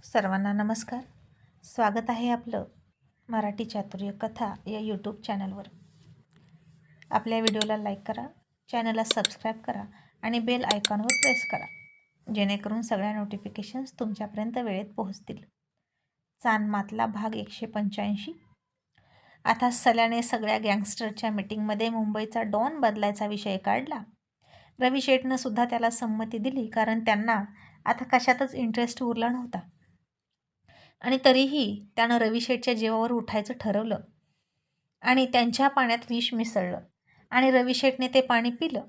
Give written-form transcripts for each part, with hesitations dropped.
सर्वांना नमस्कार. स्वागत आहे आपलं मराठी चातुर्य कथा या यूट्यूब चॅनलवर. आपल्या व्हिडिओला लाईक करा, चॅनलला सबस्क्राईब करा आणि बेल आयकॉनवर प्रेस करा, जेणेकरून सगळ्या नोटिफिकेशन्स तुमच्यापर्यंत वेळेत पोहोचतील. चांदमातला भाग 185. आता सल्याने सगळ्या गँगस्टरच्या मीटिंगमध्ये मुंबईचा डॉन बदलायचा विषय काढला. रवी शेठनं सुद्धा त्याला संमती दिली, कारण त्यांना आता कशातच इंटरेस्ट उरला नव्हता. आणि तरीही त्यानं रवी शेठच्या जीवावर उठायचं ठरवलं आणि त्यांच्या पाण्यात विष मिसळलं आणि रवी शेठने ते पाणी पिलं.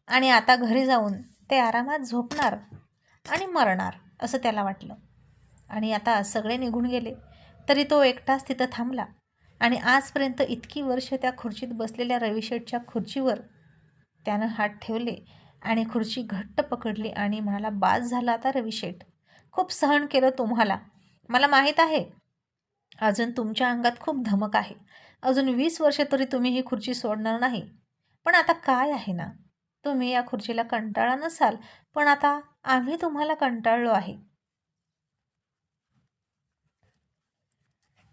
आणि आता घरी जाऊन ते आरामात झोपणार आणि मरणार असं त्याला वाटलं. आणि आता सगळे निघून गेले तरी तो एकटाच तिथं थांबला. आणि आजपर्यंत इतकी वर्ष त्या खुर्चीत बसलेल्या रवी शेठच्या खुर्चीवर त्यानं हात ठेवले आणि खुर्ची घट्ट पकडली आणि म्हणाला, बास झाला आता रवी शेठ, खूप सहन केलं तुम्हाला. मला माहीत आहे अजून तुमच्या अंगात खूप धमक आहे. अजून 20 वर्ष तरी तुम्ही ही खुर्ची सोडणार नाही. पण आता काय आहे ना, तुम्ही या खुर्चीला कंटाळा नसाल, पण आता आम्ही तुम्हाला कंटाळलो आहे.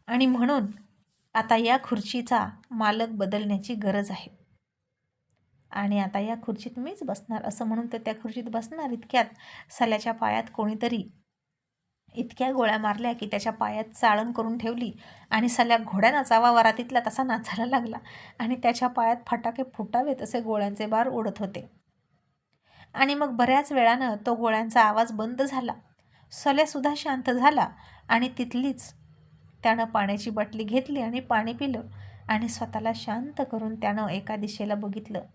आणि म्हणून आता या खुर्चीचा मालक बदलण्याची गरज आहे. आणि आता या खुर्चीत मीच बसणार असं म्हणून तर त्या खुर्चीत बसणार. इतक्यात सल्याच्या पायात कोणीतरी इतक्या गोळ्या मारल्या की त्याच्या पायात चाळण करून ठेवली आणि सल्या घोड्या नाचावा वरातीतला तसा नाचायला लागला आणि त्याच्या पायात फटाके फुटावेत तसे गोळ्यांचे बार उडत होते. आणि मग बऱ्याच वेळानं तो गोळ्यांचा आवाज बंद झाला. सल्यासुद्धा शांत झाला आणि तिथलीच त्यानं पाण्याची बाटली घेतली आणि पाणी पिलं आणि स्वतःला शांत करून त्यानं एका दिशेला बघितलं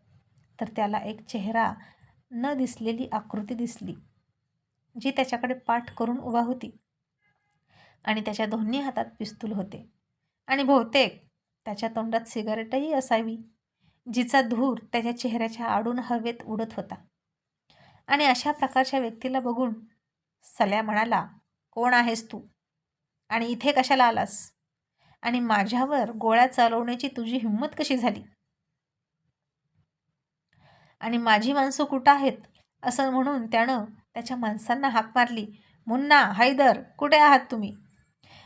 तर त्याला एक चेहरा न दिसलेली आकृती दिसली, जी त्याच्याकडे पाठ करून उभा होती आणि त्याच्या दोन्ही हातात पिस्तूल होते आणि बहुतेक त्याच्या तोंडात सिगारेटही असावी, जिचा धूर त्याच्या चेहऱ्याच्या आडून हवेत उडत होता. आणि अशा प्रकारच्या व्यक्तीला बघून सल्या म्हणाला, कोण आहेस तू आणि इथे कशाला आलास आणि माझ्यावर गोळ्या चालवण्याची तुझी हिंमत कशी झाली आणि माझी माणसं कुठं आहेत असं म्हणून त्यानं त्याच्या माणसांना हाक मारली. मुन्ना, हैदर, कुठे आहात तुम्ही?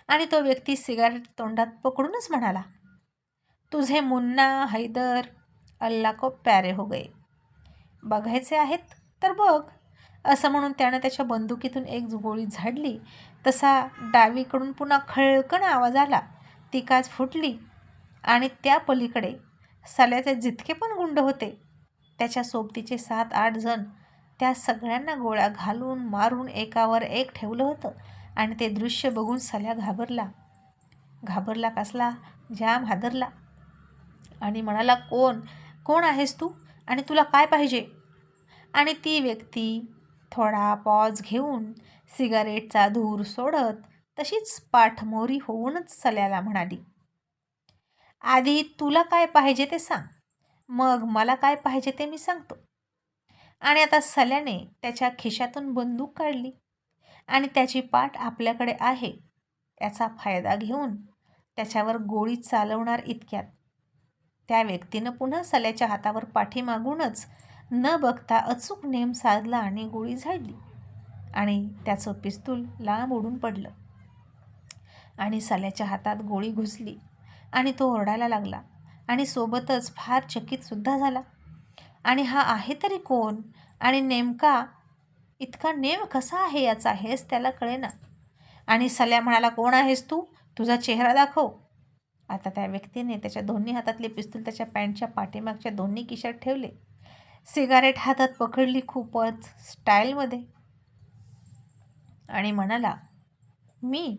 आणि तो व्यक्ती सिगारेट तोंडात पकडूनच म्हणाला, तुझे मुन्ना हैदर अल्लाह को प्यारे हो गए. बघायचे आहेत तर बघ असं म्हणून त्यानं त्याच्या बंदुकीतून एक गोळी झाडली. तसा डावीकडून पुन्हा खळकण आवाज आला. ती काच फुटली आणि त्या पलीकडे सल्याचे जितके पण गुंड होते त्याच्या सोबतीचे 7-8 जण त्या सगळ्यांना गोळ्या घालून मारून एकावर एक ठेवलं होतं. आणि ते दृश्य बघून सल्या घाबरला कसला, जाम हादरला आणि म्हणाला, कोण आहेस तू आणि तुला काय पाहिजे? आणि ती व्यक्ती थोडा पॉज घेऊन सिगारेटचा धूर सोडत तशीच पाठमोरी होऊनच सल्याला म्हणाली, आधी तुला काय पाहिजे ते सांग, मग मला काय पाहिजे ते मी सांगतो. आणि आता सल्याने त्याच्या खिशातून बंदूक काढली आणि त्याची पाठ आपल्याकडे आहे याचा फायदा घेऊन त्याच्यावर गोळी चालवणार इतक्यात त्या व्यक्तीनं पुन्हा सल्याच्या हातावर पाठीमागूनच न बघता अचूक नेम साधला आणि गोळी झाडली आणि त्याचं पिस्तूल लांब उडून पडलं आणि सल्याच्या हातात गोळी घुसली आणि तो ओरडायला लागला आणि सोबतच फार चकितसुद्धा झाला. आणि हा आहे तरी कोण आणि नेमका इतका नेम कसा आहे याचा हेच त्याला कळेना. आणि सल्या म्हणाला, कोण आहेस तू, तुझा चेहरा दाखव. आता त्या व्यक्तीने त्याच्या दोन्ही हातातले पिस्तूल त्याच्या पॅन्टच्या पाठीमागच्या दोन्ही खिशात ठेवले, सिगारेट हातात पकडली खूपच स्टाईलमध्ये आणि म्हणाला, मी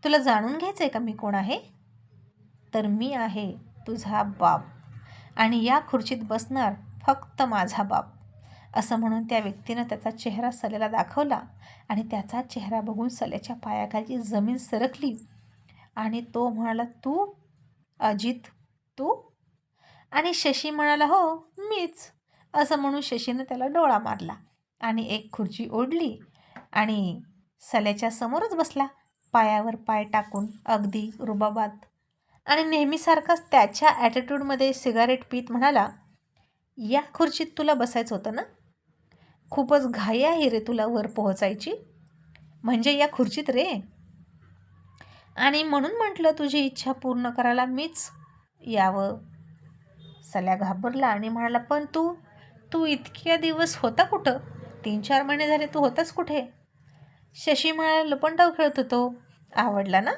तुला जाणून घ्यायचं आहे का मी कोण आहे? तर मी आहे तुझा बाप आणि या खुर्चीत बसणार फक्त माझा बाप असं म्हणून त्या व्यक्तीनं त्याचा चेहरा सल्याला दाखवला. आणि त्याचा चेहरा बघून सल्याच्या पायाखालची जमीन सरकली आणि तो म्हणाला, तू अजित, तू? आणि शशी म्हणाला, हो मीच असं म्हणून शशीनं त्याला डोळा मारला आणि एक खुर्ची ओढली आणि सल्याच्या समोरच बसला, पायावर पाय टाकून अगदी रुबाबात. आणि नेहमीसारखाच त्याच्या ॲटिट्यूडमध्ये सिगारेट पीत म्हणाला, या खुर्चीत तुला बसायचं होतं ना? खूपच घाई आहे रे तुला वर पोहोचायची. म्हणजे या खुर्चीत रे. आणि म्हणून म्हटलं तुझी इच्छा पूर्ण करायला मीच यावं. सल्या घाबरला आणि म्हणाला, पण तू तू इतक्या दिवस होता कुठं? 3-4 महिने झाले तू होतास कुठे? शशी म्हणाला, लपंडाव खेळत होतो. आवडला ना?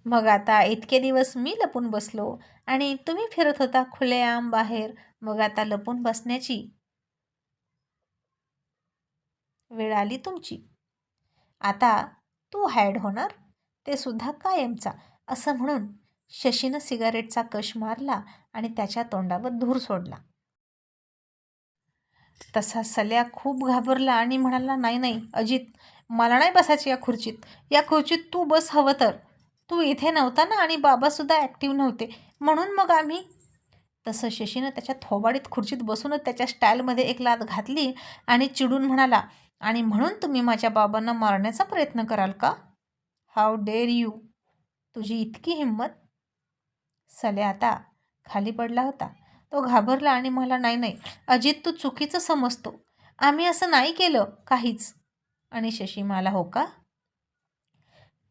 मग आता इतके दिवस मी लपून बसलो आणि तुम्ही फिरत होता खुलेआम बाहेर. मग आता लपून बसण्याची वेळ आली तुमची. आता तू हायड होणार, ते सुद्धा कायमचा. असं म्हणून शशीनं सिगारेटचा कश मारला आणि त्याच्या तोंडावर धूर सोडला. तसा सल्या खूप घाबरला आणि म्हणाला, नाही नाही अजित, मला नाही बसायचं या खुर्चीत. या खुर्चीत तू बस हवं तर. तू इथे नव्हता ना आणि बाबासुद्धा ॲक्टिव्ह नव्हते, म्हणून मग आम्ही. तसं शशीनं त्याच्या थोबाडीत खुर्चीत बसूनच त्याच्या स्टाईलमध्ये एक लाथ घातली आणि चिडून म्हणाला, आणि म्हणून तुम्ही माझ्या बाबांना मारण्याचा प्रयत्न कराल का? हाऊ डेअर यू, तुझी इतकी हिंमत. सल्या आता खाली पडला होता. तो घाबरला आणि मला, नाही नाही अजित, तू चुकीचं समजतो. आम्ही असं नाही केलं काहीच. आणि शशी म्हणाला, हो का?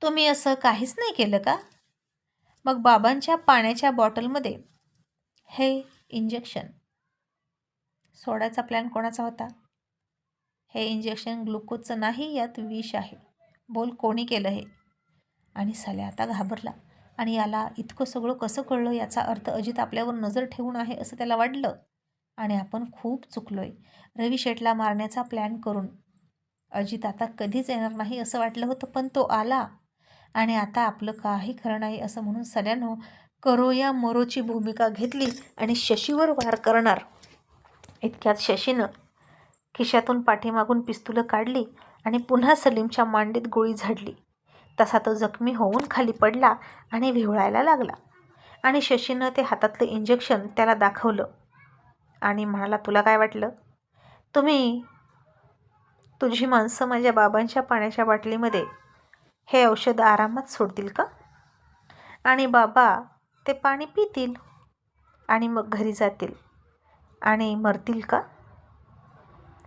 तुम्ही असं काहीच नाही केलं का? मग बाबांच्या पाण्याच्या बॉटलमध्ये हे इंजेक्शन सोडायचा प्लॅन कोणाचा होता? हे इंजेक्शन ग्लुकोजचं नाही, यात विष आहे. बोल, कोणी केलं हे? आणि सल्या आता घाबरला आणि याला इतकं सगळं कसं कळलं? याचा अर्थ अजित आपल्यावर नजर ठेवून आहे असं त्याला वाटलं. आणि आपण खूप चुकलोय. रवी शेठला मारण्याचा प्लॅन करून अजित आता कधीच येणार नाही असं वाटलं होतं, पण तो आला आणि आता आपलं काही खरं नाही असं म्हणून सल्यानं करो या मरोची भूमिका घेतली आणि शशीवर वार करणार. इतक्यात शशीनं खिशातून पाठीमागून पिस्तुलं काढली आणि पुन्हा सलीमच्या मांडीत गोळी झाडली. तसा तो जखमी होऊन खाली पडला आणि विव्हळायला लागला. आणि शशीनं ते हातातलं इंजेक्शन त्याला दाखवलं आणि म्हणाला, तुला काय वाटलं? तुझी माणसं माझ्या बाबांच्या पाण्याच्या बाटलीमध्ये हे औषध आरामात सोडतील का? आणि बाबा ते पाणी पितील आणि मग घरी जातील आणि मरतील का?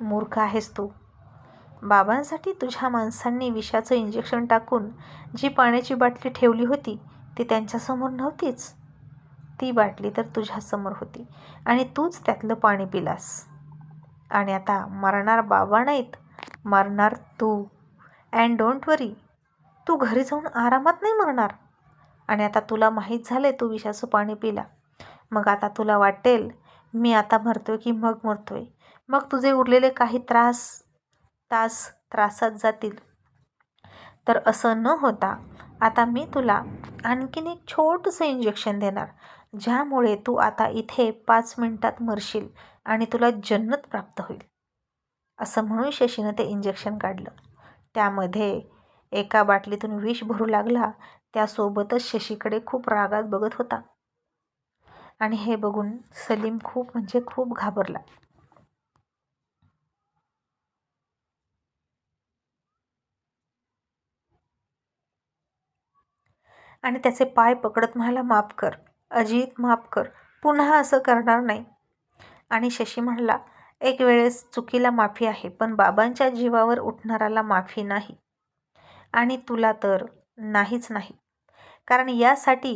मूर्ख आहेस तू. बाबांसाठी तुझ्या माणसांनी विषाचं इंजेक्शन टाकून जी पाण्याची बाटली ठेवली होती ती त्यांच्यासमोर नव्हतीच. ती बाटली तर तुझ्यासमोर होती आणि तूच त्यातलं पाणी पिलास. आणि आता मरणार बाबा नाहीत, मरणार तू. अँड डोंट वरी, तू घरी जाऊन आरामात नाही मरणार. आणि आता तुला माहीत झालं तू विषाचं पाणी पिला. मग आता तुला वाटेल मी आता मरतोय की मग मरतोय. मग तुझे उरलेले काही तास त्रासात जातील. तर असं न होता आता मी तुला आणखीन एक छोटंसं इंजेक्शन देणार, ज्यामुळे तू आता इथे 5 मिनिटात मरशील आणि तुला जन्नत प्राप्त होईल. असं म्हणून शशीनं ते इंजेक्शन काढलं. त्यामध्ये एका बाटलीतून विष भरू लागला. त्यासोबतच शशीकडे खूप रागात बघत होता. आणि हे बघून सलीम खूप म्हणजे खूप घाबरला. आणि त्याचे पाय पकडत म्हणाला, माफ कर अजित, माफ कर, पुन्हा असं करणार नाही. आणि शशी म्हणाला, एक वेळेस चुकीला माफी आहे, पण बाबांच्या जीवावर उठणाराला माफी नाही. आणि तुला तर नाहीच नाही, कारण यासाठी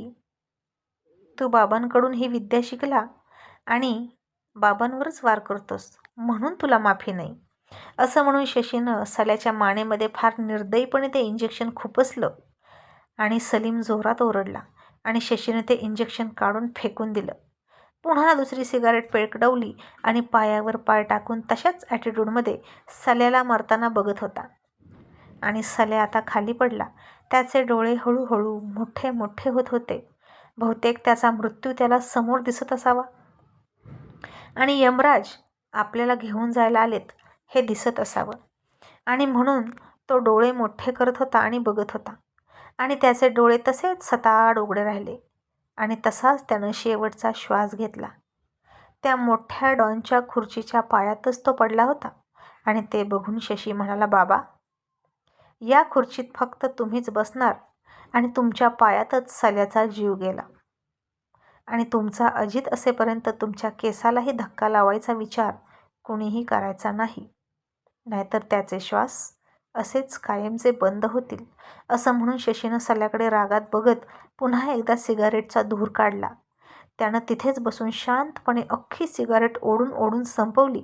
तू बाबांकडून ही विद्या शिकला आणि बाबांवरच वार करतोस, म्हणून तुला माफी नाही. असं म्हणून शशीनं सल्याच्या मानेमध्ये फार निर्दयीपणे ते इंजेक्शन खुपसलं. आणि सलीम जोरात ओरडला आणि शशीनं ते इंजेक्शन काढून फेकून दिलं. पुन्हा दुसरी सिगारेट पेटवली आणि पायावर पाय टाकून तशाच ॲटिट्यूडमध्ये सल्याला मारताना बघत होता. आणि सल्या आता खाली पडला. त्याचे डोळे हळूहळू मोठे मोठे होत होते. बहुतेक त्याचा मृत्यू त्याला समोर दिसत असावा आणि यमराज आपल्याला घेऊन जायला आलेत हे दिसत असावं. आणि म्हणून तो डोळे मोठे करत होता आणि बघत होता. आणि त्याचे डोळे तसेच सताड उघडे राहिले. आणि तसाच त्यानं शेवटचा श्वास घेतला. त्या मोठ्या डॉनच्या खुर्चीच्या पायातच तो पडला होता. आणि ते बघून शशी म्हणाला, बाबा, या खुर्चीत फक्त तुम्हीच बसणार आणि तुमच्या पायातच सल्याचा जीव गेला. आणि तुमचा अजित असेपर्यंत तुमच्या केसालाही धक्का लावायचा विचार कोणीही करायचा नाही, नाहीतर त्याचे श्वास असेच कायमचे बंद होतील असं म्हणून शशीनं सल्याकडे रागात बघत पुन्हा एकदा सिगारेटचा धूर काढला. त्यानं तिथेच बसून शांतपणे अख्खी सिगारेट ओढून ओढून संपवली.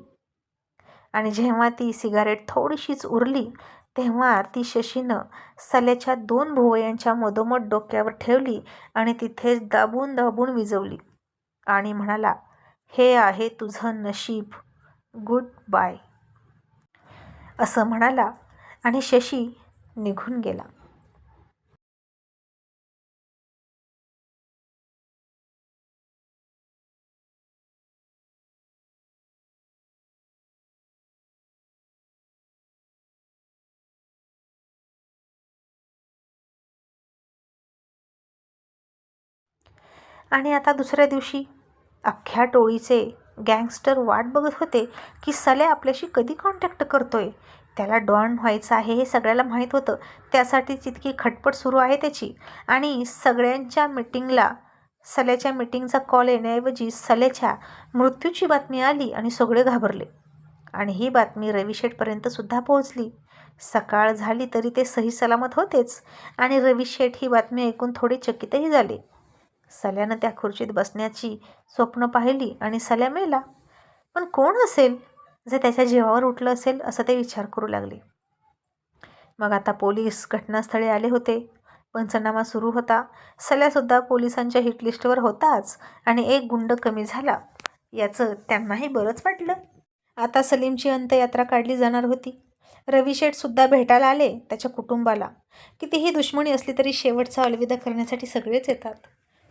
आणि जेव्हा ती सिगारेट थोडीशीच उरली तेव्हा ती शशीनं सल्याच्या 2 भुवयांच्या मधोमध डोक्यावर ठेवली आणि तिथेच दाबून दाबून विझवली आणि म्हणाला, हे आहे तुझं नशीब, गुड बाय, असं म्हणाला आणि शशी निघून गेला. आणि आता दुसऱ्या दिवशी अख्ख्या टोळीचे गँगस्टर वाट बघत होते की सल्या आपल्याशी कधी कॉन्टॅक्ट करतोय. त्याला डॉन व्हायचं आहे हे सगळ्याला माहीत होतं. त्यासाठीच इतकी खटपट सुरू आहे त्याची. आणि सगळ्यांच्या मीटिंगला सल्याच्या मीटिंगचा कॉल येण्याऐवजी सल्याच्या मृत्यूची बातमी आली आणि सगळे घाबरले. आणि ही बातमी रविशेठपर्यंत सुद्धा पोहोचली. सकाळ झाली तरी ते सही सलामत होतेच आणि रविशेठ ही बातमी ऐकून थोडे चकितही झाले. सल्यानं त्या खुर्चीत बसण्याची स्वप्न पाहिली आणि सल्या मेला. पण कोण असेल जे त्याच्या जीवावर उठलं असेल असं ते विचार करू लागले. मग आता पोलीस घटनास्थळी आले होते. पंचनामा सुरू होता. सल्यासुद्धा पोलिसांच्या हिटलिस्टवर होताच आणि एक गुंड कमी झाला याचं त्यांनाही बरंच वाटलं. आता सलीमची अंत्ययात्रा काढली जाणार होती. रविशेठसुद्धा भेटायला आले त्याच्या कुटुंबाला. कितीही दुश्मनी असली तरी शेवटचा अलविदा करण्यासाठी सगळेच येतात.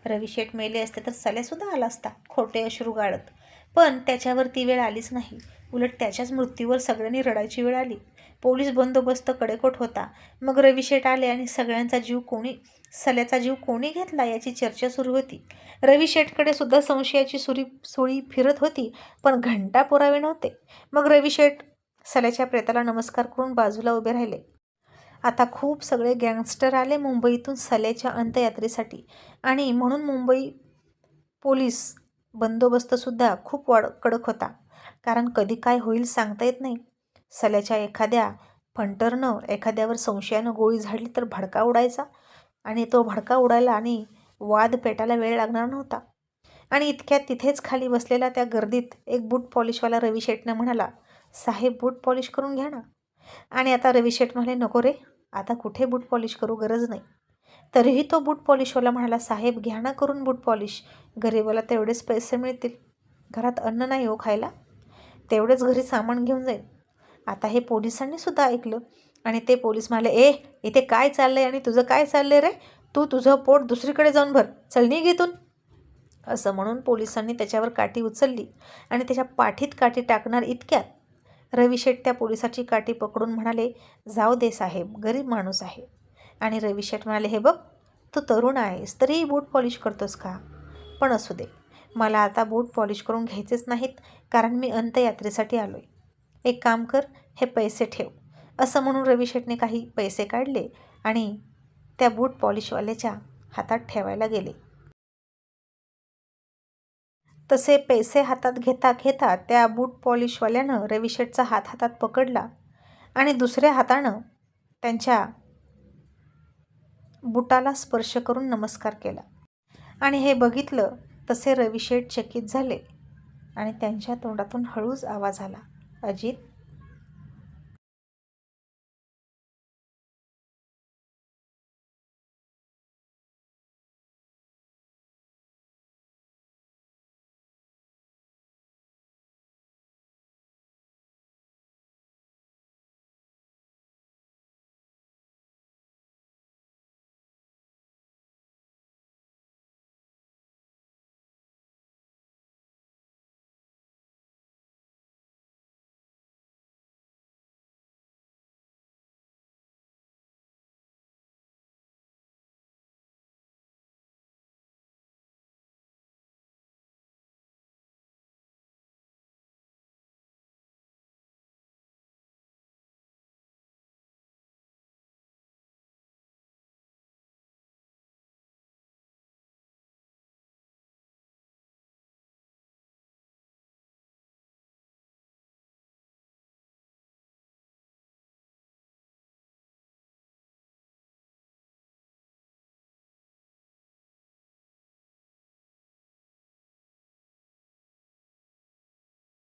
रविशेठ मेले असते तर सल्यासुद्धा आला असता खोटे अश्रू गाळत. पण त्याच्यावर ती वेळ आलीच नाही. उलट त्याच्याच मृत्यूवर सगळ्यांनी रडायची वेळ आली. पोलीस बंदोबस्त कडेकोट होता. मग रविशेठ आले आणि सल्याचा जीव कोणी घेतला याची चर्चा सुरू होती. रविशेठकडे सुद्धा संशयाची सुळी फिरत होती, पण घंटा पुरावे नव्हते. मग रविशेठ सल्याच्या प्रेताला नमस्कार करून बाजूला उभे राहिले. आता खूप सगळे गँगस्टर आले मुंबईतून सल्याच्या अंत्ययात्रेसाठी आणि म्हणून मुंबई पोलीस बंदोबस्तसुद्धा खूप कडक होता. कारण कधी काय होईल सांगता येत नाही. सल्याच्या एखाद्या फंटरनं एखाद्यावर संशयानं गोळी झाडली तर भडका उडायचा आणि तो भडका उडायला आणि वाद पेटायला वेळ लागणार नव्हता. आणि इतक्यात तिथेच खाली बसलेला त्या गर्दीत एक बूट पॉलिशवाला रविशेठनं म्हणाला, साहेब बूट पॉलिश करून घ्या ना. आणि आता रविशेठ म्हणाले, नको रे, आता कुठे बूट पॉलिश करू, गरज नाही. तरीही तो बूट पॉलिशवाला म्हणाला, साहेब घ्या ना करून बूट पॉलिश, गरिबाला तेवढेच पैसे मिळतील. घरात अन्न नाही हो खायला, तेवढेच घरी सामान घेऊन जाईल. आता हे पोलिसांनी सुद्धा ऐकलं आणि ते पोलीस म्हणाले, इथे काय चाललंय आणि तुझं काय चाललंय रे, तू तुझं पोट दुसरीकडे जाऊन भर, चल निघ इथून. असं म्हणून पोलिसांनी त्याच्यावर काठी उचलली आणि त्याच्या पाठीत काठी टाकणार इतक्यात रविशेठ त्या पोलिसाची काठी पकडून म्हणाले, जाऊ दे साहेब, गरीब माणूस आहे. आणि रविशेठ म्हणाले, हे बघ, तू तरुण आहेस तरीही बूट पॉलिश करतोस का? पण असू दे, मला आता बूट पॉलिश करून घ्यायचेच नाहीत, कारण मी अंत्ययात्रेसाठी आलो आहे. एक काम कर, हे पैसे ठेव. असं म्हणून रविशेठने काही पैसे काढले आणि त्या बूट पॉलिशवाल्याच्या हातात ठेवायला गेले. तसे पैसे हातात घेता घेता त्या बूट पॉलिशवाल्यानं रविशेठचा हात हातात पकडला आणि दुसऱ्या हातानं त्यांच्या बुटाला स्पर्श करून नमस्कार केला. आणि हे बघितलं तसे रविशेठ चकित झाले आणि त्यांच्या तोंडातून हळूच आवाज आला, अजित.